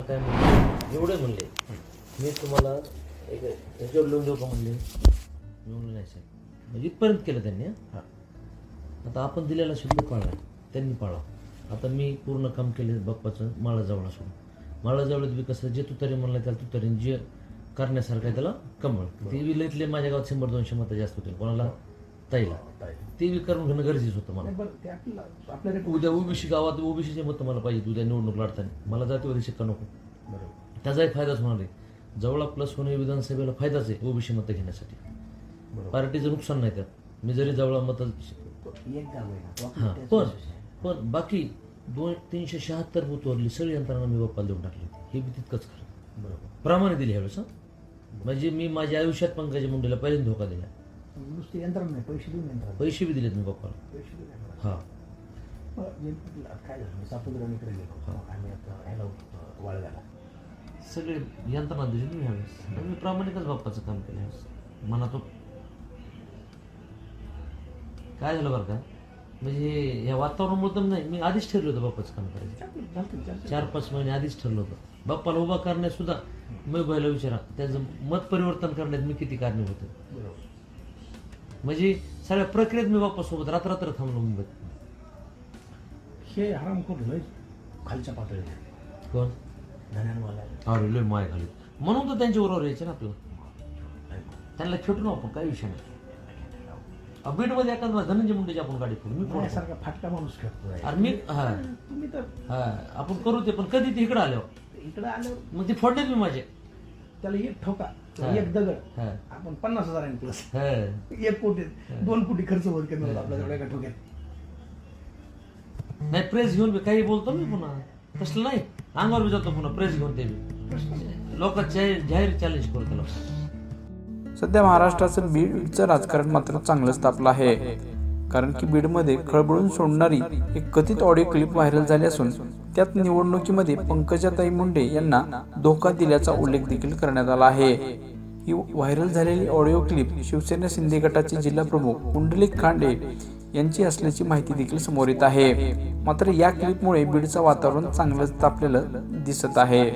काय म्हणले एवढे म्हणले मी तुम्हाला एक त्याच्यावर लिहून देऊ का म्हणले लिहून नाही साहेब म्हणजे इथपर्यंत केलं त्यांनी. आता आपण दिलेला शब्द पाळला त्यांनी पाळा. आता मी पूर्ण काम केले बाप्पाचं माळाजवळ असून माळाजवळ बी कसं जे तुतारी म्हणलं त्याला तुतारी जे करण्यासारखं आहे त्याला कमळ ते विलेतले माझ्या गावात 100-200 मतं जास्त होते कोणाला ताईला ते बी करून घेणं गरजेचं होतं मला. उद्या ओबीसी गावात ओबीसीचे मतं मला पाहिजे उद्या निवडणूक लढताना मला जातीवादी शिक्का नको. त्याचाही फायदाच होणार आहे. जवळ प्लस होणे विधानसभेला फायदाच आहे ओबीसी मतं घेण्यासाठी. पार्टीचं नुकसान नाही त्यात. मी जरी जवळ मतं पण बाकी 376 बूथवरली सगळी यंत्रणा मी बाप्पाला देऊन टाकली हे बी तितकंच खरं. बरोबर प्रमाणे दिली ह्यावेळेस. म्हणजे मी माझ्या आयुष्यात पंकजा मुंडेला पहिल्यांदा धोका दिला. नुसते यंत्रणा नाही पैसे बी दिलेत मी बाप्पाला. हां काय झालं सापुद्राकडे गेलो आम्ही आता ह्याला वाळव्याला सगळे यंत्रणा दिली मी ह्यावेळेस. मी प्रामाणिकच बाप्पाचं काम केलं ह्यावेळेस मनातून. काय झालं बरं का म्हणजे ह्या वातावरणामुळे तर नाही मी आधीच ठरलं होतं बाप्पाचं काम करायचं. 4-5 महिने आधीच ठरलं होतं. बाप्पाला उभा करण्यात सुद्धा मी व्हायला विचारा त्याचं मत परिवर्तन करण्यात मी किती कारणीभूत होतो. म्हणजे सगळ्या प्रक्रियेत मी बाप्पासोबत रात्र थांबलो मुंबईत. हे हरामखोर लय खालच्या पातळीवर. कोण अरे लय माय खाली म्हणून तर त्यांच्या बरोबर यायचे ना आपलं. त्यांना खेटून आपण काही विषय नाही. बीडमध्ये एखादा धनंजय मुंडेची आपण गाडी करू मी सारखा फाटका माणूस खेळतो. अरे मी तुम्ही तर आपण करू ते पण कधी ते इकडे आल्यावर मग ते फोडण्यात मी माझे त्याला एक ठोका एक दगड आपण 50,000 प्लस 1 कोटी 2 कोटी खर्च वर केला आपल्या एवढ्या एका ठोक्यात. नाही प्रेस घेऊन काही बोलतो मी पुन्हा कसलं नाही अंगावर बी जातो पुन्हा प्रेस घेऊन ते बी लोक जाहीर चॅलेंज करू त्याला. सध्या महाराष्ट्राचं बीडचं राजकारण मात्र चांगलंच तापलं आहे. कारण की बीडमध्ये खळबळून सोडणारी एक कथित ऑडिओ क्लिप व्हायरल झाली असून त्यात निवडणुकीमध्ये पंकजाताई मुंडे यांना धोका दिल्याचा उल्लेख देखील करण्यात आला आहे. ही व्हायरल झालेली ऑडिओ क्लिप शिवसेना शिंदे गटाचे जिल्हा प्रमुख कुंडलिक खांडे यांची असल्याची माहिती देखील समोर येत आहे. मात्र या क्लिपमुळे बीडचं वातावरण चांगलंच तापलेलं दिसत आहे.